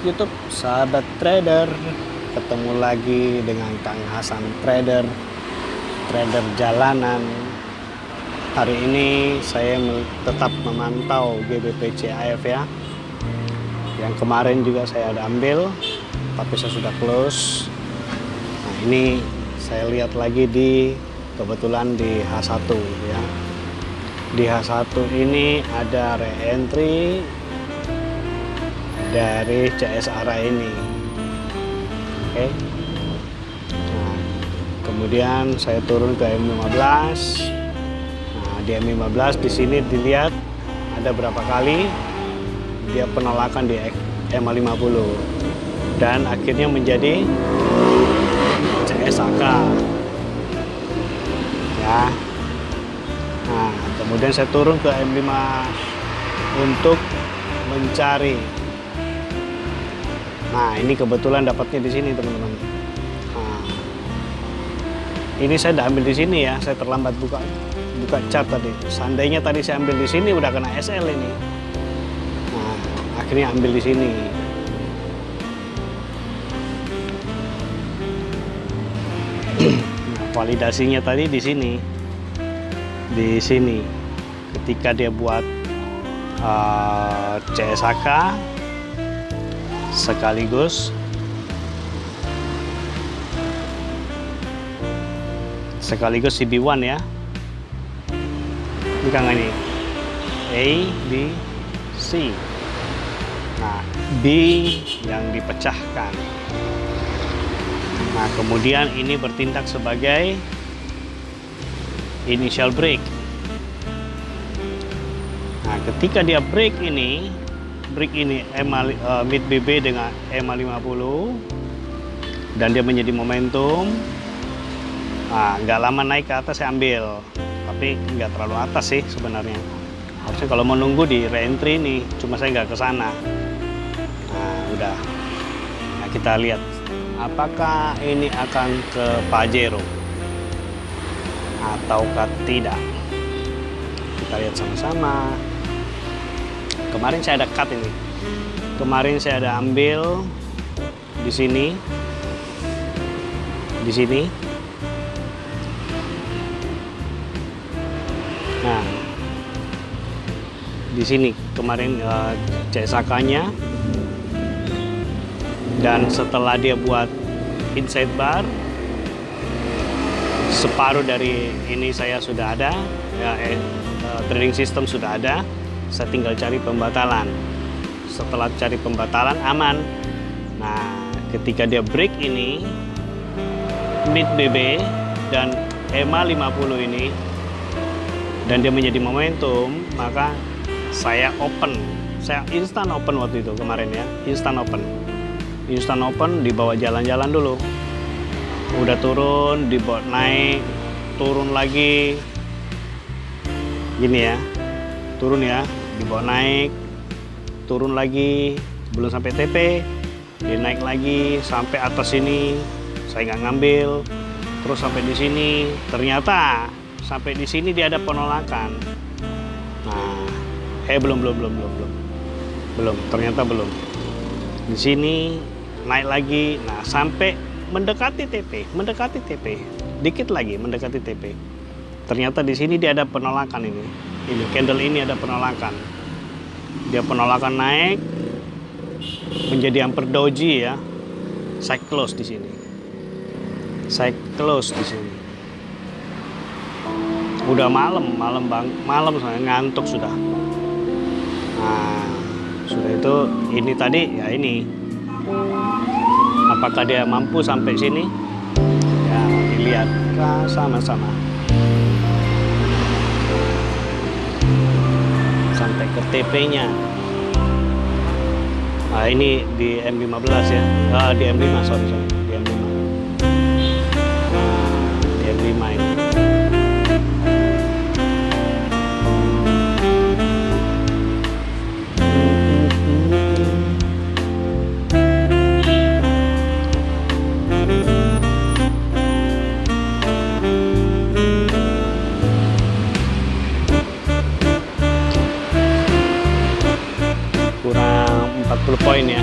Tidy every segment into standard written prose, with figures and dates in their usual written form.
YouTube sahabat trader. Ketemu lagi dengan Kang Hasan trader jalanan. Hari ini saya tetap memantau GBP CAF ya. Yang kemarin juga saya ada ambil, tapi saya sudah close. Nah, ini saya lihat lagi kebetulan di H1 ya. Di H1 ini ada re-entry dari CSR ini. Oke. Nah, kemudian saya turun ke M15. Nah, di M15 di sini dilihat ada berapa kali dia penolakan di M50 dan akhirnya menjadi CSAK ya. Nah, kemudian saya turun ke M5 untuk mencari. Nah, ini kebetulan dapatnya di sini, teman-teman. Nah, ini saya udah ambil di sini ya. Saya terlambat buka chart tadi. Seandainya tadi saya ambil di sini udah kena SL ini. Nah, akhirnya ambil di sini. Nah, validasinya tadi di sini. Di sini. Ketika dia buat CSAK sekaligus CB1 ya. Ini Kang ini A, B, C. Nah, B yang dipecahkan. Nah, kemudian ini bertindak sebagai initial break. Nah, ketika dia break ini mid BB dengan EMA50 dan dia menjadi momentum. Nah, nggak lama naik ke atas saya ambil, tapi nggak terlalu atas sih sebenarnya. Harusnya kalau mau nunggu di re-entry nih, cuma saya nggak ke sana. Nah, udah. Nah, kita lihat apakah ini akan ke Pajero ataukah tidak. Kita lihat sama-sama. Kemarin saya ada cut ini. Kemarin saya ada ambil di sini. Di sini. Nah, di sini kemarin CSAK-nya. Dan setelah dia buat inside bar, separuh dari ini saya sudah ada ya, trading system sudah ada. Saya tinggal cari pembatalan. Setelah cari pembatalan aman. Nah, ketika dia break ini mid BB dan EMA 50 ini dan dia menjadi momentum, maka saya open. Saya instant open waktu itu kemarin ya. Instant open dibawa jalan-jalan dulu. Udah turun, dibawa naik, turun lagi. Gini ya. Turun ya, dibawa naik, turun lagi, belum sampai TP, dia naik lagi sampai atas sini, saya nggak ngambil, terus sampai di sini, ternyata sampai di sini dia ada penolakan. Nah, belum, ternyata belum. Di sini naik lagi, nah sampai mendekati TP, dikit lagi mendekati TP. Ternyata di sini dia ada penolakan ini. Ini candle ini ada penolakan. Dia penolakan naik menjadi hampir doji ya. Saya close di sini. Udah malam saya ngantuk sudah. Nah, sudah itu ini tadi ya ini. Apakah dia mampu sampai sini? Ya, dilihat sama-sama. Sampai ke TP-nya. Nah, ini di M15 ya. Di M5, sorry. Di M5. Nah, di M5 ini. Kurang 40 poin ya.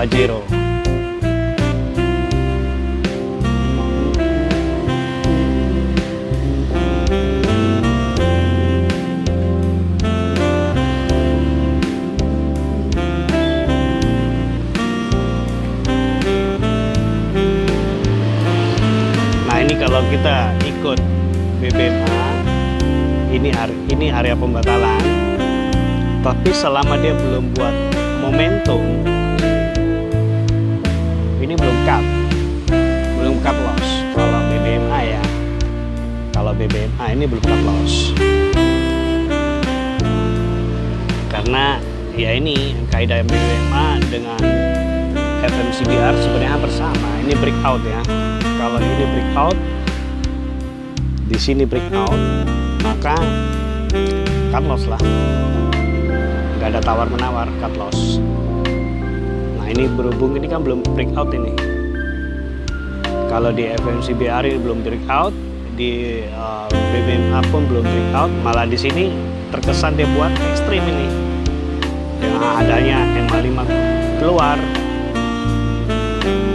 Pajero. Nah ini kalau kita ikut BBMA, ini area pembatalan. Tapi selama dia belum buat momentum, ini belum cut loss. Kalau BBMA ya, kalau BBMA ini belum cut loss. Karena ya ini kaidah BBMA dengan FMCBR sebenarnya bersama. Ini breakout ya. Kalau ini breakout, di sini breakout, maka cut loss lah. Nggak ada tawar menawar, cut loss. Nah ini berhubung ini kan belum breakout ini. Kalau di FMCBR ini belum breakout, di BBMA pun belum breakout, malah di sini terkesan dia buat ekstrim ini. Dengan adanya MA5 keluar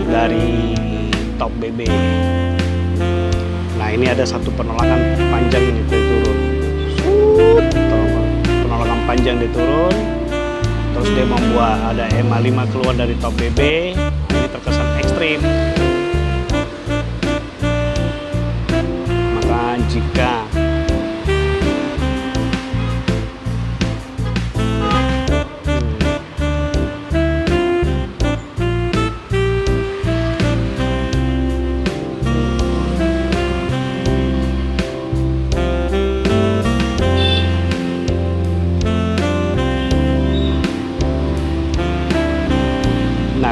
dari top BB. Nah ini ada satu penolakan panjang ini dia turun. Penolakan panjang dia turun. Terus dia membuat ada MA5 keluar dari top BB. Ini terkesan ekstrim. Maka jika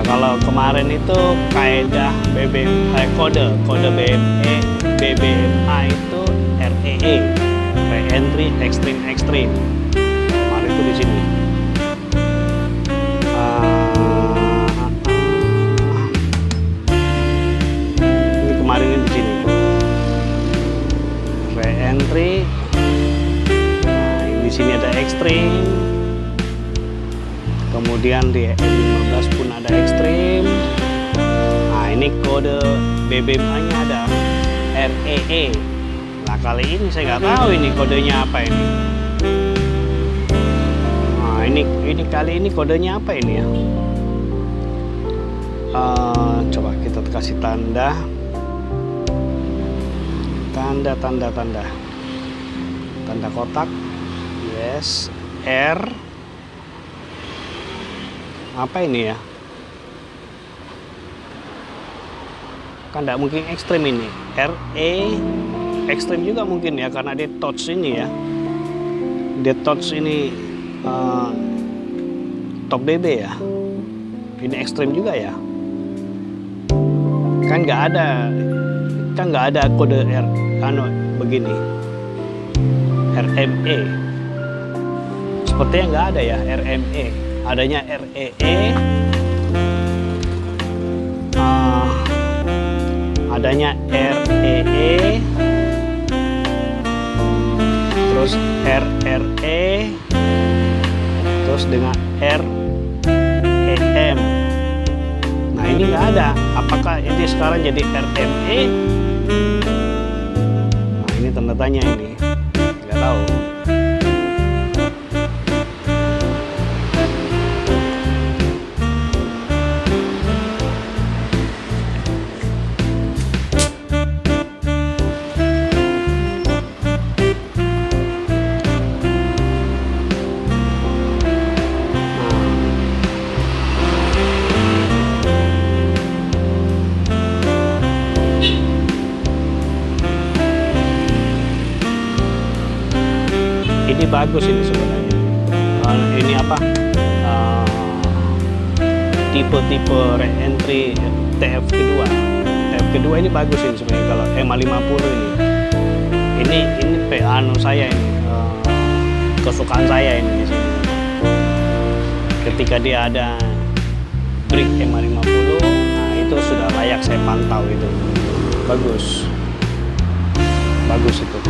kalau kemarin itu kaidah kode BBMA itu REE, re-entry extreme. Kemarin itu di sini. Ini kemarin di sini. Re-entry. Nah, di sini ada extreme. Kemudian di M15 pun ada ekstrim. Nah ini kode BBMA-nya ada REE. Nah kali ini saya nggak tahu ini kodenya apa ini. Nah ini kali ini kodenya apa ini ya? Coba kita kasih tanda kotak. Yes, R. Apa ini ya? Kan tidak mungkin ekstrim ini. RE ekstrim juga mungkin ya, karena dia touch ini ya. Dia touch ini top BB ya. Ini ekstrim juga ya. Kan nggak ada kode R begini. RME. Sepertinya nggak ada ya RME. Adanya REE, adanya REE, terus RRE, terus dengan REM. Nah ini nggak ada. Apakah ini sekarang jadi RME? Nah ini tanda tanya ini, nggak tahu. Ini bagus ini sebenarnya. Ini apa? Tipe-tipe re-entry TF kedua. TF kedua ini bagus ini sebenarnya kalau MA50 ini. Ini saya ini kesukaan saya ini di sini. Ketika dia ada break MA50, nah itu sudah layak saya pantau itu. Bagus itu.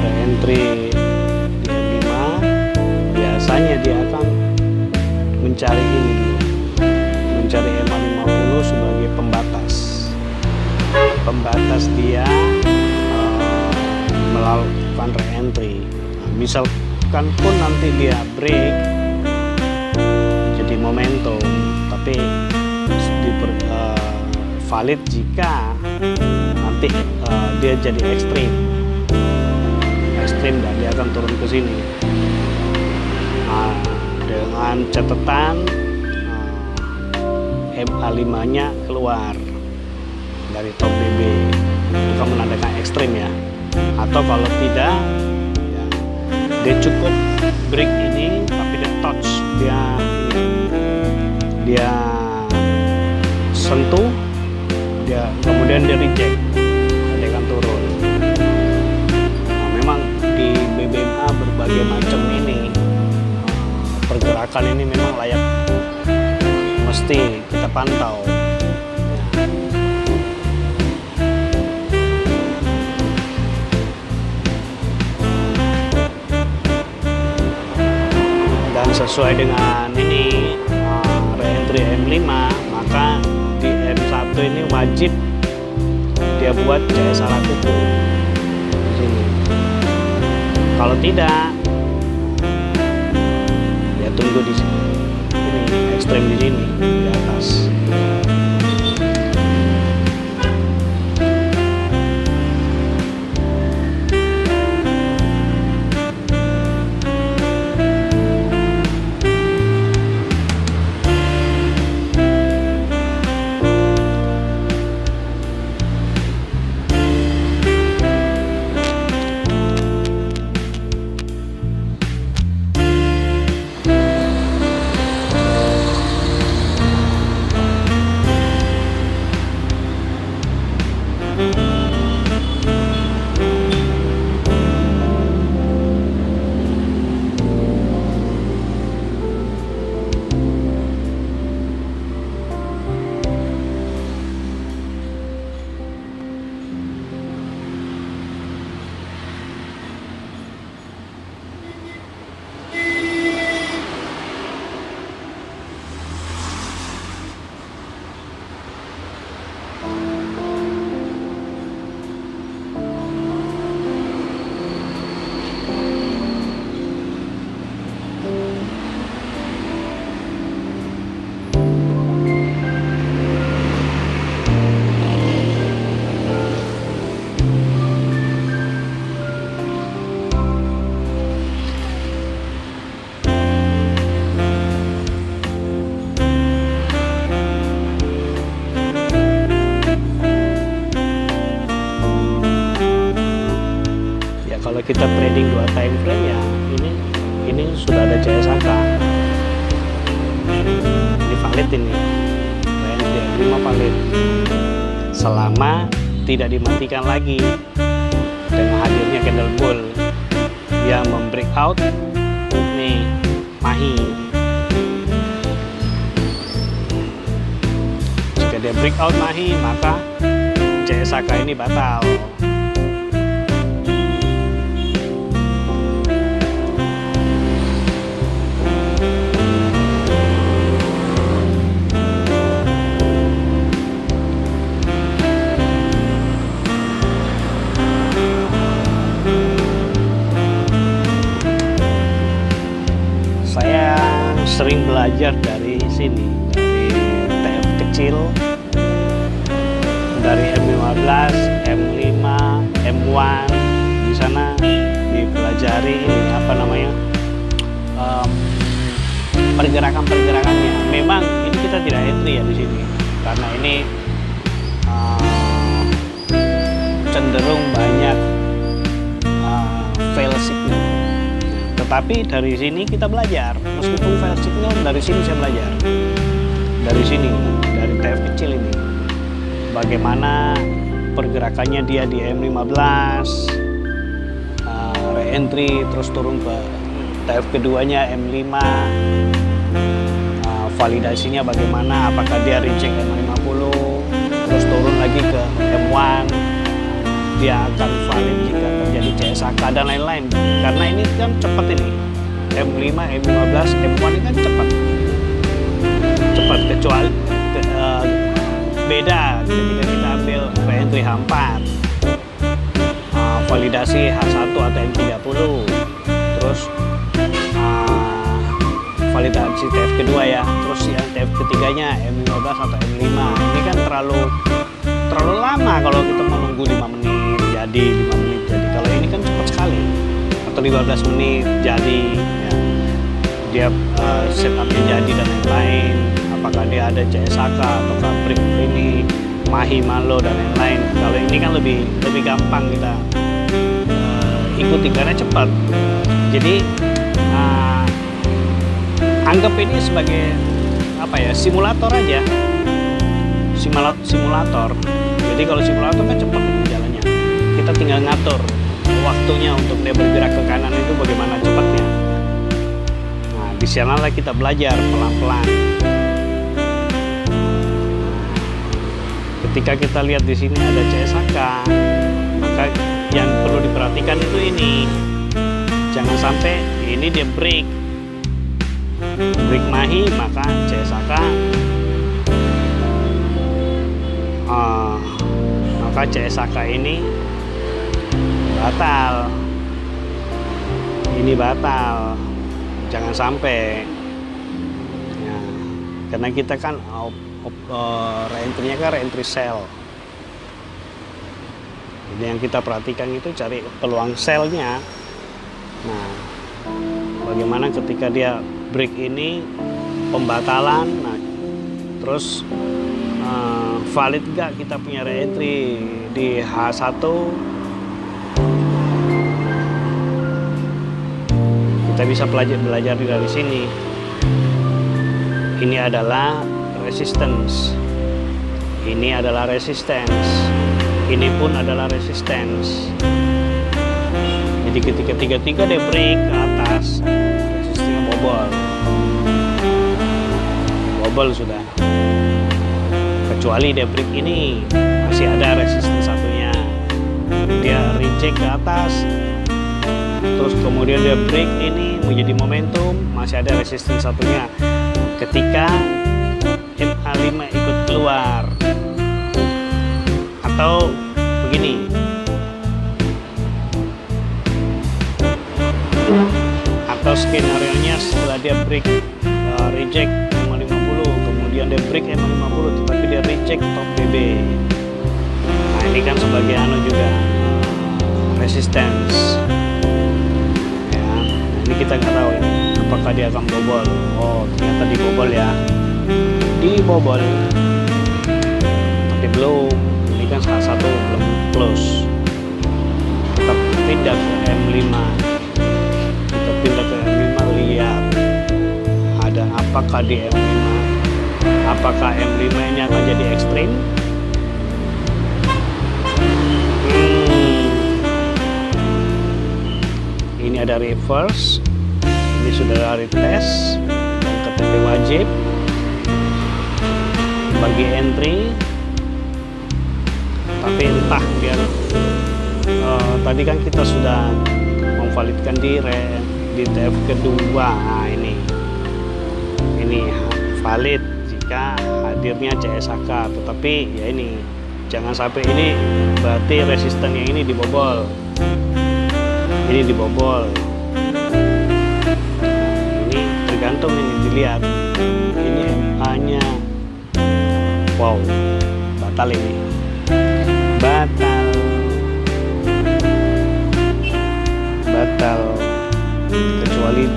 re-entry di M5 biasanya dia akan mencari ini dulu, mencari M550 sebagai pembatas dia melakukan re-entry. Nah, misalkan pun nanti dia break jadi momentum, tapi valid jika nanti dia jadi ekstrim dan dia akan turun ke sini. Nah, dengan catatan MA5 nya keluar dari top BB, itu kan menandakan ekstrim ya. Atau kalau tidak ya, dia cukup break ini tapi dia touch, dia sentuh, dia kemudian dia reject, dia akan turun. Nah, memang di BBMA berbagai macam ini pergerakan ini memang layak mesti kita pantau. Dan sesuai dengan ini re-entry M5, maka di M1 ini wajib dia buat CS arah kuku di sini. Kalau tidak, ya tunggu di sini. Ini ekstrem di sini di atas. Kalau kita trading 2 time frame ya ini sudah ada CSAK, ini valid, ini re-entry 5 valid selama tidak dimatikan lagi dengan hadirnya candle bull yang membreakout nih mahi. Jika dia breakout mahi, maka CSAK ini batal. Sering belajar dari sini, dari TF kecil, dari M15, M5, M1, di sana dipelajari ini apa namanya pergerakan-pergerakannya. Memang ini kita tidak entry ya di sini, karena ini cenderung banyak fail signal. Tetapi dari sini kita belajar, meskipun fail signal, dari sini saya belajar. Dari sini, dari TF kecil ini. Bagaimana pergerakannya dia di M15, re-entry, terus turun ke TF keduanya M5, validasinya bagaimana, apakah dia reject M50, terus turun lagi ke M1. dia akan valid jika terjadi CSAK dan lain-lain. Karena ini kan cepat ini. M5, M15, M1 ini kan cepat. Cepat kecuali beda ketika kita ambil reentry H4. Validasi H1 atau M30. Terus validasi TF kedua ya. Terus yang TF ketiganya M15 atau M5. Ini kan terlalu lama kalau kita menunggu 5 menit jadi, 5 menit jadi. Kalau ini kan cepat sekali, atau 15 menit jadi ya. Dia setupnya jadi dan lain-lain, apakah dia ada CSAK atau break ini mahi malo dan lain-lain. Kalau ini kan lebih gampang kita ikuti karena cepat. Jadi anggap ini sebagai apa ya, simulator aja, simulator. Jadi kalau simulator kan cepat jalannya, kita tinggal ngatur waktunya untuk dia bergerak ke kanan itu bagaimana cepatnya. Nah, di sanalah kita belajar pelan-pelan. Ketika kita lihat di sini ada CSAK, maka yang perlu diperhatikan itu ini, jangan sampai ini dia break mahi, maka CSAK ini batal. Ini batal, jangan sampai ya, karena kita kan reentry-nya kan reentry sell. Jadi yang kita perhatikan itu cari peluang sell-nya. Nah, bagaimana ketika dia break ini pembatalan, nah terus valid gak kita punya reentry di H1. Kita bisa belajar dari sini. Ini adalah resistance, ini adalah resistance, ini pun adalah resistance. Jadi ketika tiga-tiga dia break ke atas, resistance bobol sudah. Kecuali dia break ini masih ada resistance satunya, dia reject ke atas, terus kemudian dia break ini menjadi momentum, masih ada resistance satunya. Ketika MA5 ikut keluar, atau begini, atau skenario-nya setelah dia break reject MA50, kemudian dia break MA50 tetapi dia reject top BB. Nah ini kan sebagai juga resistance ya. Nah, ini kita nggak tahu ini apakah dia akan bobol. Oh ternyata dibobol ya, dibobol, tapi belum. Ini kan salah satu belum close. Kita pindah ke M5, kita pindah ke M5, lihat ada apakah di M5, apakah M5 ini akan jadi ekstrim. Ini ada reverse, ini sudah ada retest dan KTP wajib bagi entry. Tapi entah biar tadi kan kita sudah memvalidkan di TF kedua. Nah, ini valid jika hadirnya CSAK, tetapi ya ini jangan sampai ini berarti resisten yang ini dibobol. Ini dibobol. Ini tergantung, ini dilihat. Ini MA-nya. Wow, batal ini. Batal. Kecuali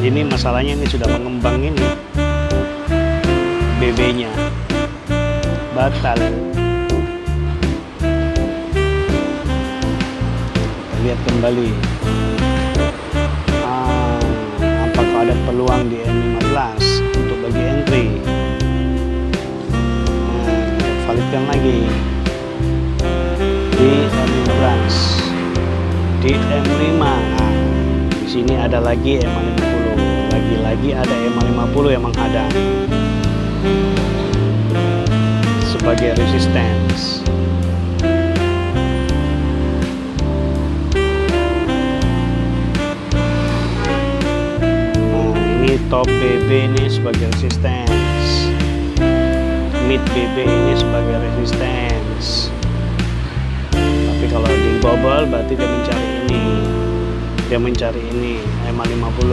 ini masalahnya ini sudah mengembang ini. BB-nya batal. Lihat kembali apakah ada peluang di M15 untuk bagi entry. Validkan lagi di M15, di M5. Nah, di sini ada lagi M50, lagi-lagi ada M50 yang menghadang sebagai resistance. top BB ini sebagai resistance, mid BB ini sebagai resistance. Tapi kalau di bubble berarti dia mencari ini MA50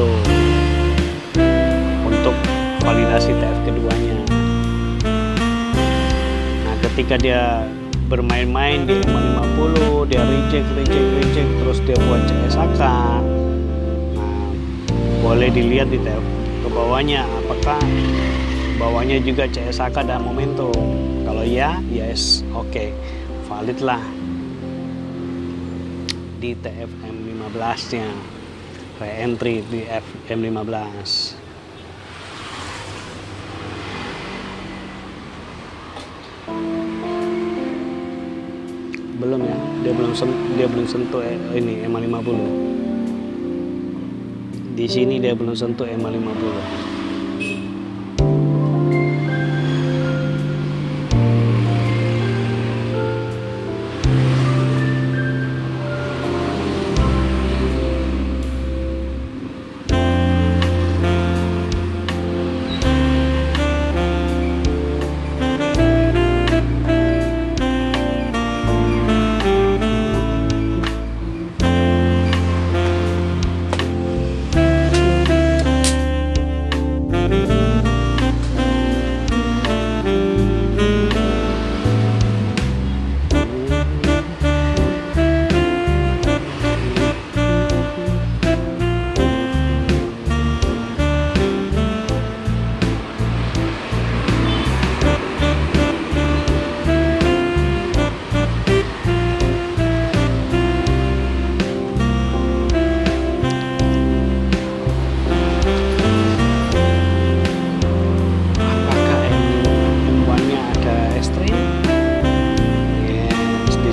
untuk validasi TF keduanya. Nah, ketika dia bermain-main di MA50, dia reject, terus dia buat CSAK. Nah, boleh dilihat di TF ke bawahnya, apakah bawahnya juga CSAK dan momentum. Kalau ya, yes, oke, valid lah di TFM15 nya, re-entry di FM15. Belum ya, dia belum sentuh ini MA50. Di sini dia belum sentuh MA50.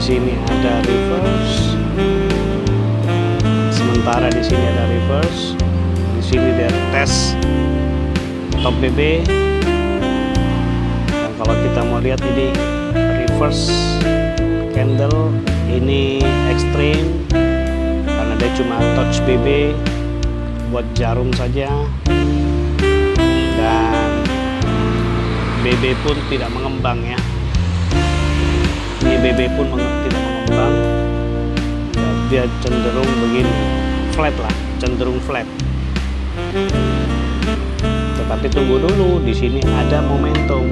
Sini ada reverse, sementara di sini ada reverse, di sini dia tes top BB. Dan kalau kita mau lihat ini reverse candle, ini extreme karena dia cuma touch BB buat jarum saja, dan BB pun tidak mengembang ya. Ini BB pun tidak mengembang, dia cenderung begini, flat lah, cenderung flat. Tetapi tunggu dulu, di sini ada momentum.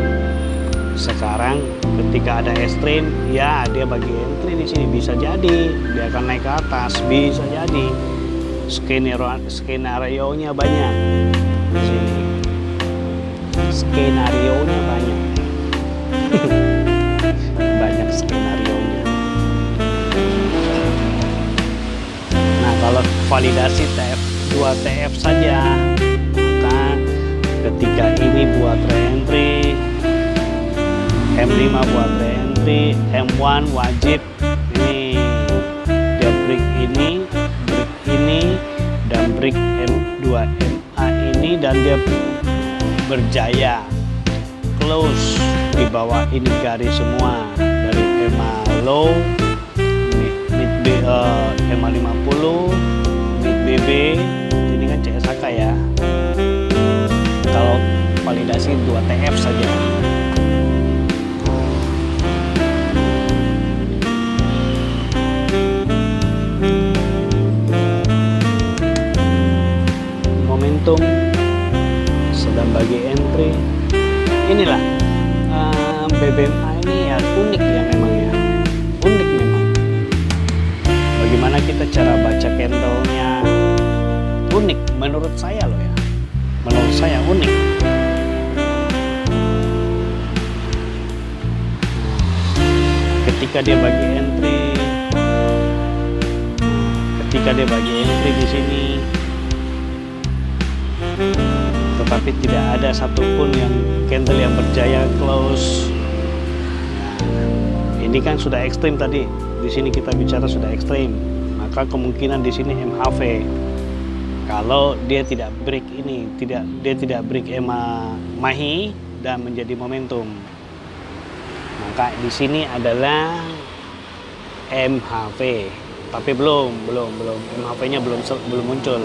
Sekarang ketika ada ekstrim, ya dia bagi entry di sini, bisa jadi dia akan naik ke atas, bisa jadi. Skenario-nya banyak di sini, skenario-nya banyak. Banyak skenario-nya. Nah, kalau validasi dua TF saja, maka ketika ini buat re-entry, M5 buat re-entry, M1 wajib ini dia break ini, dan break M2 MA ini, dan dia berjaya close di bawah ini garis semua dari MA low, mid MA50, mid BB, ini kan CSAK ya. Kalau validasi 2 TF saja. Momentum sedang bagi entry. Inilah BBMA ini ya unik ya, memang ya unik memang. Bagaimana kita cara baca candlenya unik menurut saya loh ya, menurut saya unik. Ketika dia bagi entry di sini, tetapi tidak ada satupun yang candle yang berjaya close. Nah, ini kan sudah ekstrim tadi. Di sini kita bicara sudah ekstrim, maka kemungkinan di sini MHV. Kalau dia tidak break ini, dia tidak break MAHI dan menjadi momentum, maka di sini adalah MHV. Tapi belum MHV-nya belum muncul.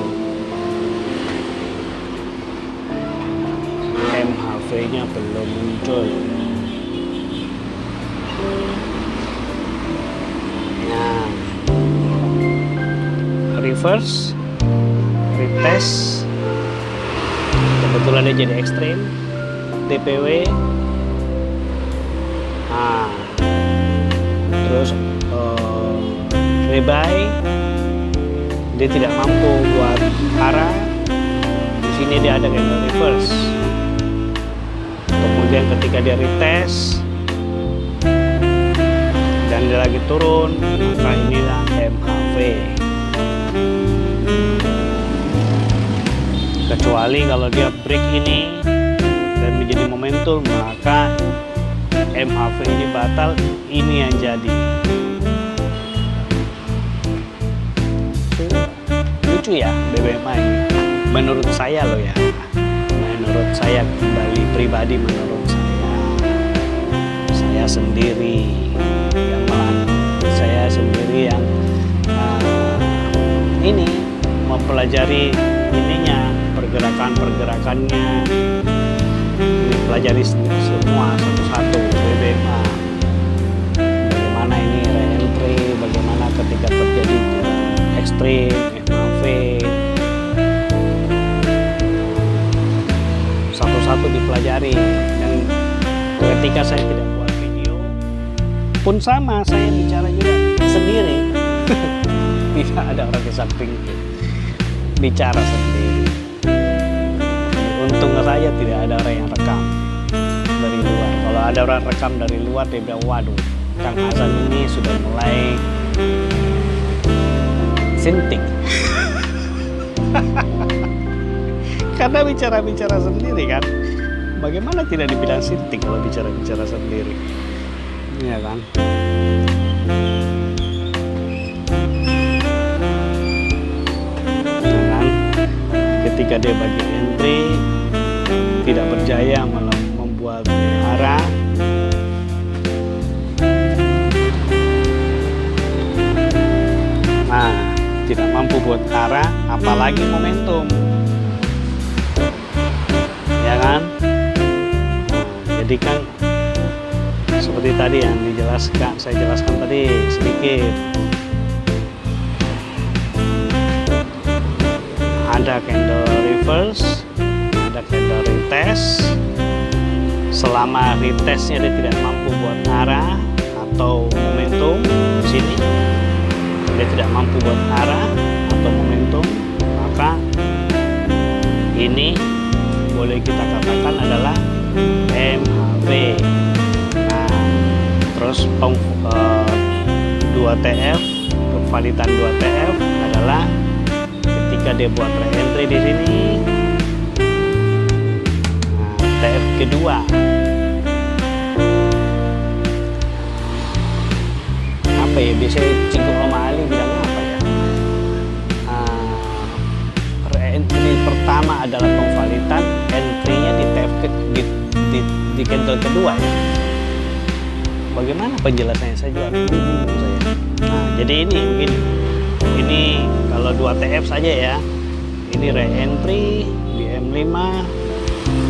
MHV-nya belum muncul. Nah, reverse, retest, kebetulan dia jadi ekstrim, TPW, nah, terus rebuy, dia tidak mampu buat arah. Di sini dia ada candle reverse. Kemudian ketika dia retest dan dia lagi turun, maka inilah MHV. Kecuali kalau dia break ini dan menjadi momentum, maka MHV ini batal, ini yang jadi. Lucu ya BBMA ini, menurut saya loh ya, menurut saya kembali pribadi, menurut saya sendiri yang saya sendiri yang ini mempelajari ininya, pergerakannya, ini pelajari semua satu-satu BBMA, bagaimana ini re-entry, bagaimana ketika terjadi ekstrim, MHV, satu-satu dipelajari. Dan ketika saya tidak buat video pun sama, saya bicara juga sendiri. Tidak ada orang di samping, bicara sendiri. Untung saja tidak ada orang yang rekam dari luar. Kalau ada orang rekam dari luar, dia bilang, waduh, Kang Hasan ini sudah mulai sinting. Karena bicara-bicara sendiri kan, bagaimana tidak dibilang sinting kalau bicara-bicara sendiri, ya kan? Ketika dia bagi entry tidak berjaya membuat arah, nah tidak mampu buat arah, apalagi momentum, ya kan? Jadi kan seperti tadi yang saya jelaskan tadi sedikit, ada candle reverse, ada candle retest. Selama retestnya dia tidak mampu buat arah atau momentum, di sini dia tidak mampu buat arah atau momentum, maka ini boleh kita katakan adalah MHV. Nah, terus 2TF, kevalidan 2TF adalah ketika dia buat re-entry di sini. Nah, TF kedua, apa ya, biasanya Cinggu Oma Ali bilang apa ya, re-entry pertama adalah pengvalidan, entry-nya di TF di candle kedua ya. Bagaimana penjelasannya, saya juga bingung saya. Nah, jadi ini mungkin ini kalau 2TF saja ya, ini re-entry di M5,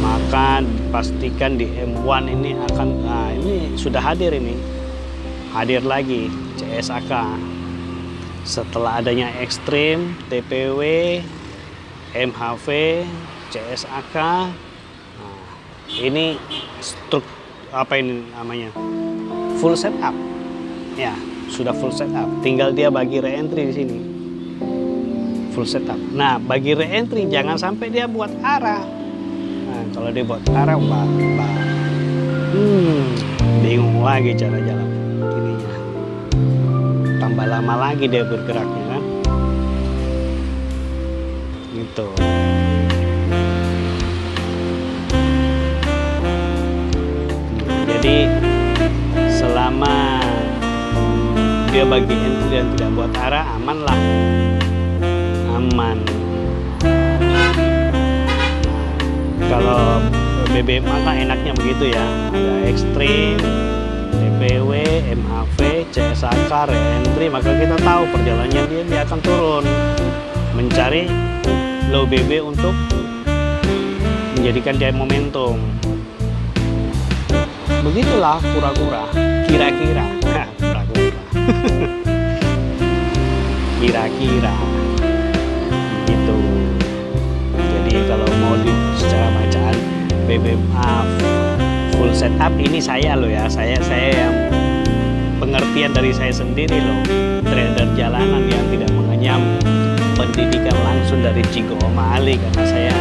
maka pastikan di M1 ini akan, nah ini sudah hadir, ini hadir lagi CSAK setelah adanya ekstrim, TPW, MHV, CSAK. Nah, ini apa ini namanya, full setup ya, sudah full setup, tinggal dia bagi re-entry di sini, full setup. Nah, bagi re-entry jangan sampai dia buat arah. Nah, kalau dia buat arah, bingung lagi cara jalan ininya, tambah lama lagi dia bergeraknya kan, gitu. Jadi selama dia bagi entry dan tidak buat arah, aman lah, aman. Kalau BBMA kan enaknya begitu ya, ada ekstrim, TPW, MHV, CSAK, re-entry, maka kita tahu perjalanannya dia akan turun, mencari low BB untuk menjadikan dia momentum. begitulah kura-kura, kira-kira, kura-kura, kira-kira, gitu. Jadi kalau mau secara bacaan BBMA full setup ini saya loh ya, saya yang pengertian dari saya sendiri loh, trader jalanan yang tidak mengenyam pendidikan langsung dari Cigo Oma Ali, karena saya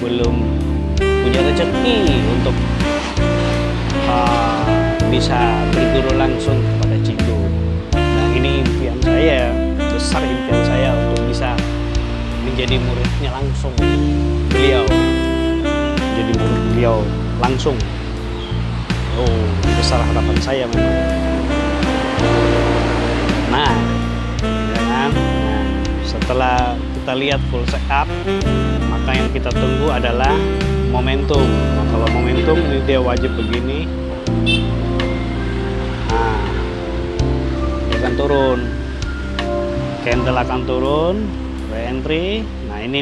belum punya rezeki untuk bisa berguru langsung kepada Cigo. Nah, ini impian saya, besar impian saya untuk bisa menjadi muridnya langsung beliau, jadi murid beliau langsung. Oh, besar harapan saya memang. Nah, ya kan? Nah, setelah kita lihat full setup, maka yang kita tunggu adalah momentum. Nah, kalau momentum ini dia wajib begini. Nah, dia akan turun, candle akan turun, re-entry. Nah, ini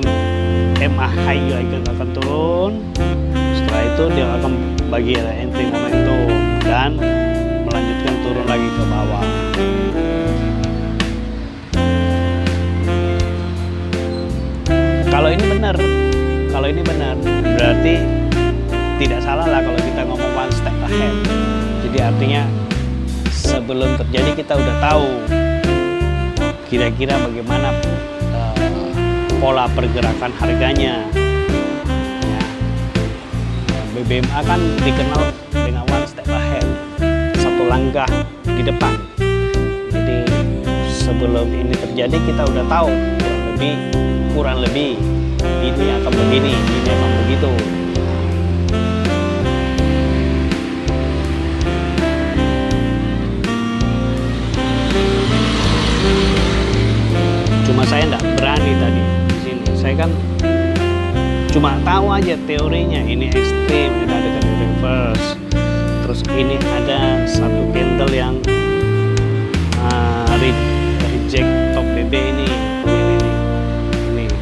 MA high akan turun. Setelah itu dia akan bagi re-entry momentum dan melanjutkan turun lagi ke bawah. Kalau ini benar, berarti tidak salah lah kalau kita ngomong one step ahead. Jadi artinya sebelum terjadi kita udah tahu kira-kira bagaimana pola pergerakan harganya. Ya. BBMA kan dikenal dengan one step ahead, satu langkah di depan. Jadi sebelum ini terjadi kita udah tahu kurang lebih ini akan begini, ini akan begitu. Cuma saya nggak berani tadi di sini. Saya kan cuma tahu aja teorinya, ini ekstrim, ini ada candle reverse, terus ini ada satu candle yang reject top BB ini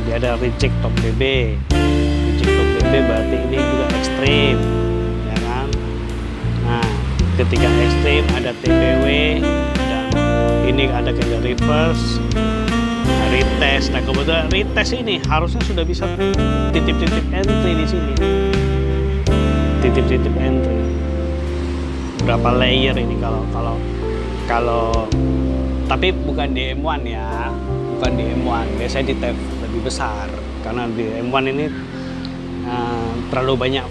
dia ada reject top BB. Reject top BB berarti ini juga ekstrim, ya kan? Nah, ketika ekstrim ada TPW dan ini ada candle reverse, retest. Nah, kebetulan retest ini harusnya sudah bisa titip-titip entry di sini. Titip-titip entry. Berapa layer ini kalau tapi bukan di M1 ya. Bukan di M1. Biasanya di TEF lebih besar karena di M1 ini terlalu banyak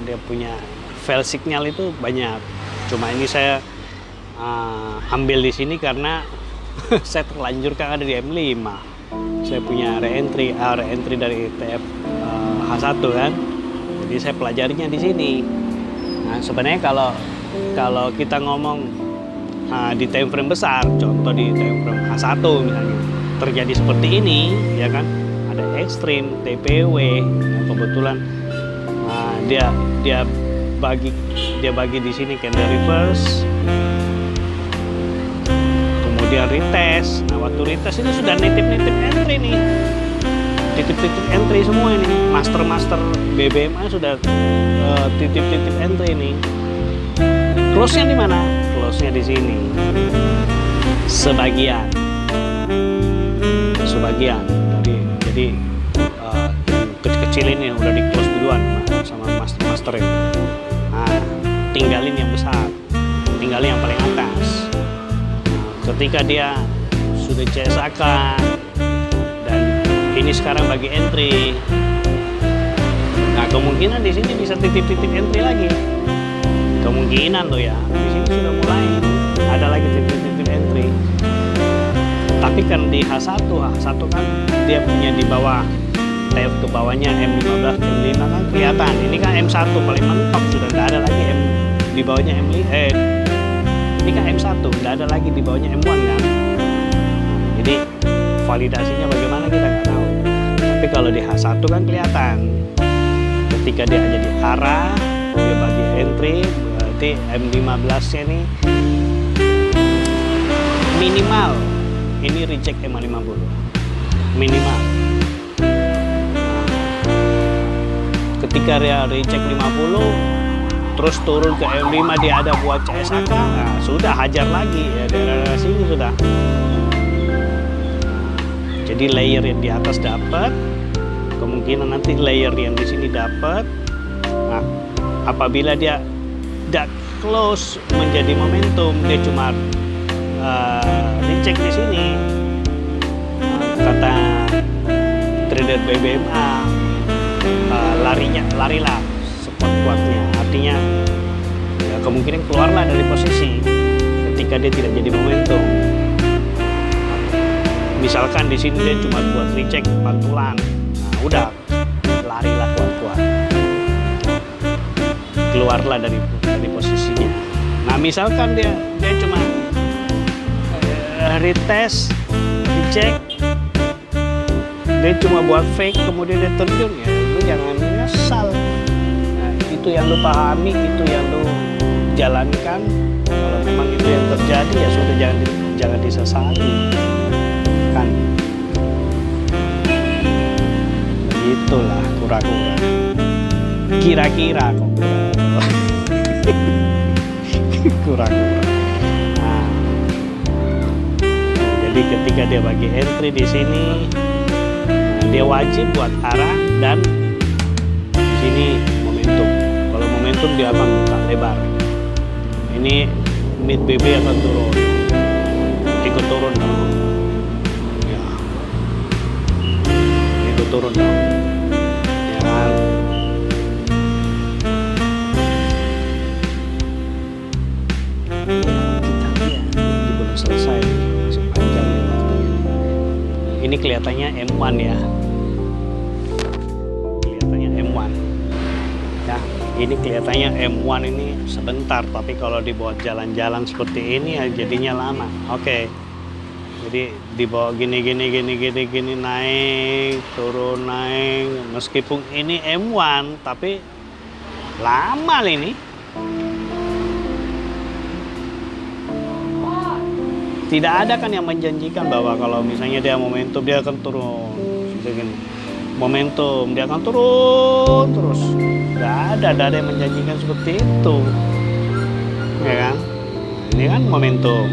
dia punya fail signal itu banyak. Cuma ini saya ambil di sini karena saya terlanjurkan ada di M5. Saya punya re-entry dari TF H1 kan. Jadi saya pelajarinya di sini. Nah, sebenarnya kalau kita ngomong di time frame besar, contoh di time frame H1 misalnya, terjadi seperti ini, ya kan? Ada ekstrim, TPW, yang kebetulan dia bagi di sini candle reverse. Kemudian retest. Nah, waktu retest ini sudah nitip-nitip entry nih, titip-titip entry semua ini, master BBMA sudah titip-titip entry ini. Close-nya di mana? Close-nya di sini. Sebagian. Jadi kecil-kecil ini udah di close duluan sama master ini. Nah, tinggalin yang besar, tinggalin yang paling atas. Ketika dia sudah CSAK dan ini sekarang bagi entry, nah kemungkinan di sini bisa titip-titip entry lagi, kemungkinan tuh ya, di sini sudah mulai ada lagi titip-titip entry. Tapi kan di H1 kan dia punya di bawah TF ke bawahnya M15, M5 kan kelihatan. Ini kan M1 paling mentok, sudah tidak ada lagi di bawahnya ini kan M1, tidak ada lagi di bawahnya M1 kan. Jadi validasinya bagaimana kita nggak tahu. Tapi kalau di H1 kan kelihatan. Ketika dia jadi arah, dia bagi entry, berarti M15-nya ini minimal. Ini reject M50 minimal. Ketika dia reject 50, terus turun ke M5 dia ada buat CSAK, nah sudah hajar lagi ya, daerah sini sudah. Jadi layer yang di atas dapat, kemungkinan nanti layer yang di sini dapat. Nah, apabila dia tidak close menjadi momentum, dia cuma dicek di sini, kata trader BBMA, larilah sekuat-kuatnya, artinya ya kemungkinan keluarlah dari posisi ketika dia tidak jadi momentum. Misalkan di sini dia cuma buat recheck pantulan, nah udah larilah kuat-kuat, keluarlah dari posisinya. Nah misalkan dia cuma retest, recheck, dia cuma buat fake kemudian dia terjun, ya lu jangan nyesal. Nah, itu yang lu pahami, itu yang lu jalankan. Kalau memang itu yang terjadi ya sudah, jangan disesali kan. Begitulah kura-kura, kira-kira kok kura-kura. Nah, jadi ketika dia bagi entry di sini, dia wajib buat arah dan di sini momentum. Kalau momentum dia akan buka lebar. Ini mid BB akan turun, ikut turun dong. Ya, ikut turun dong. Ya kan? Ini belum selesai, masih panjang nih waktunya. Ini kelihatannya M1 ya. Ini kelihatannya M1 ini sebentar, tapi kalau dibuat jalan-jalan seperti ini ya jadinya lama. Oke. Jadi dibawa gini naik, turun naik. Meskipun ini M1 tapi lama ini. Tidak ada kan yang menjanjikan bahwa kalau misalnya dia momentum dia akan turun. Begini. Momentum dia akan turun terus. Gak ada yang menjanjikan seperti itu, ya kan? Ini kan momentum,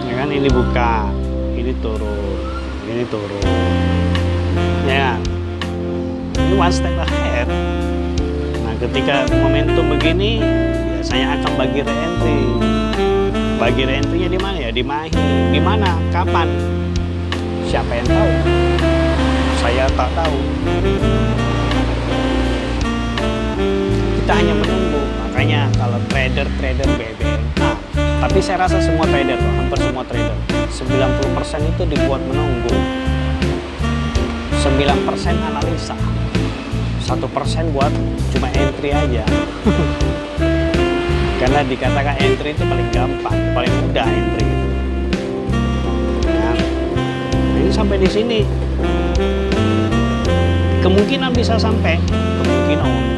ya kan? Ini buka, ini turun, ya kan? Ini one step ahead. Nah, ketika momentum begini, biasanya akan bagi re-entry. Bagi re-entry-nya di mana ya? Di Mahi. Di mana? Kapan? Siapa yang tahu? Saya tak tahu. Kita hanya menunggu. Makanya kalau trader BBMA, tapi saya rasa semua trader, hampir semua trader, 90% itu dibuat menunggu, 9% analisa, 1% buat cuma entry aja. Karena dikatakan entry itu paling gampang, paling mudah entry itu. Nah, ini sampai di sini, kemungkinan bisa sampai, kemungkinan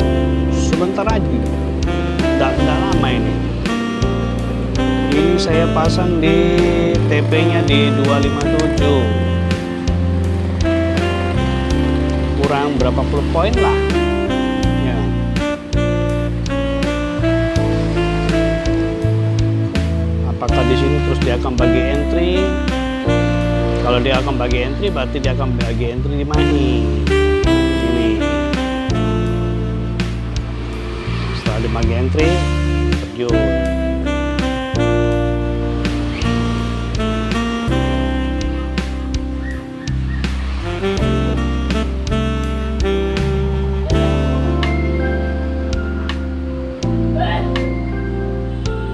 sebentar aja, tidak lama ini. Ini saya pasang di TP-nya di 257, kurang berapa puluh poin lah. Ya. Apakah di sini terus dia akan bagi entry? Kalau dia akan bagi entry, berarti dia akan bagi entry di Mahi. Di bagi entry terjun.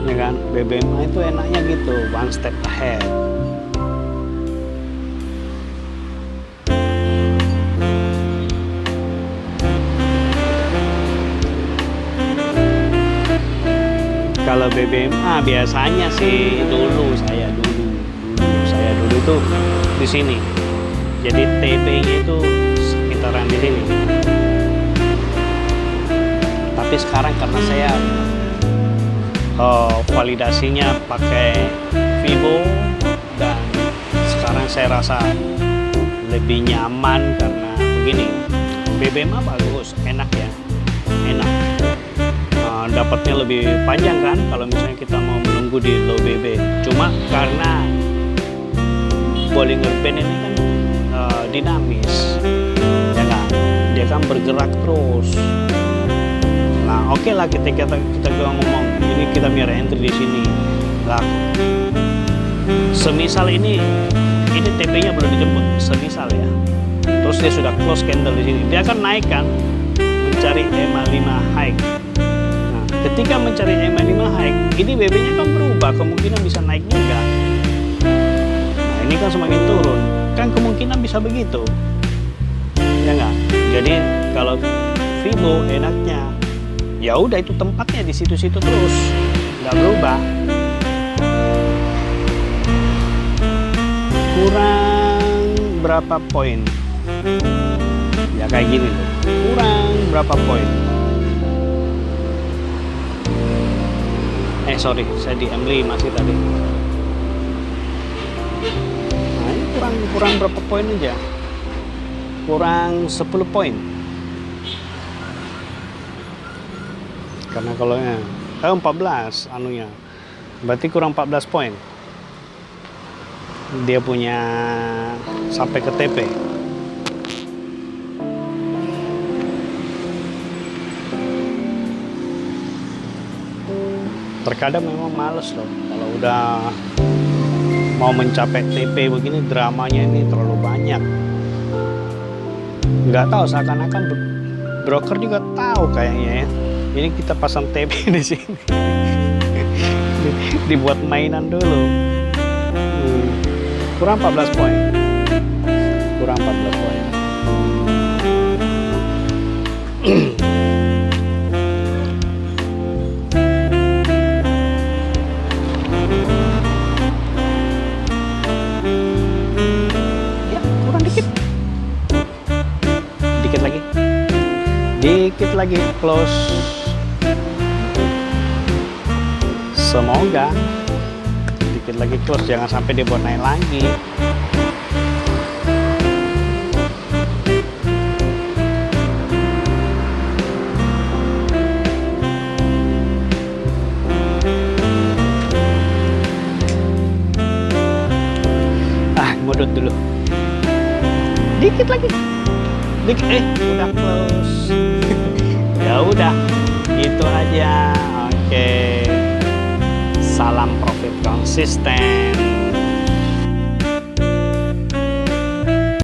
Ya kan, BBMA itu enaknya gitu, one step ahead. Kalau BBMA biasanya sih saya dulu itu di sini. Jadi TP-nya itu sekitaran di sini. Tapi sekarang karena saya validasinya pakai Vivo, dan sekarang saya rasa lebih nyaman karena begini. BBMA bagus, enak ya, enak. dapatnya lebih panjang kan kalau misalnya kita mau menunggu di low BB. Cuma karena Bollinger Band ini kan dinamis, ya kan, dia kan bergerak terus. Nah, oke lah kita ngomong ini kita mirror entry di sini. Lah, semisal ini TP-nya belum dijemput, semisal ya. Terus dia sudah close candle di sini, dia akan naik kan, mencari EMA 5 high. Nah, ketika mencari EMA 5 high, ini BB-nya kan berubah, kemungkinan bisa naik juga. Nah, ini kan semakin turun, kan kemungkinan bisa begitu, ya nggak? Jadi kalau Fibo enaknya, ya udah itu tempatnya di situ-situ terus, nggak berubah. Kurang berapa poin? Ya kayak gini tuh, kurang berapa poin? Sorry, saya di M5 masih tadi. Nah, ini kurang berapa poin aja? Kurang 10 poin. Karena kalau 14 anunya, berarti kurang 14 poin. Dia punya sampai ke TP. Terkadang memang males loh kalau udah mau mencapai TP begini, dramanya ini terlalu banyak. Nggak tahu, seakan-akan broker juga tahu kayaknya ya. Ini kita pasang TP di sini. Dibuat mainan dulu. Kurang 14 poin. Kurang 14 poin. Ya, kurang dikit. Dikit lagi. Dikit lagi close. Semoga dikit lagi close, jangan sampai dia buat naik lagi. Ngudut dulu. Dikit lagi. Dikit, udah close. Ya udah, itu aja. Oke. Salam profit konsisten.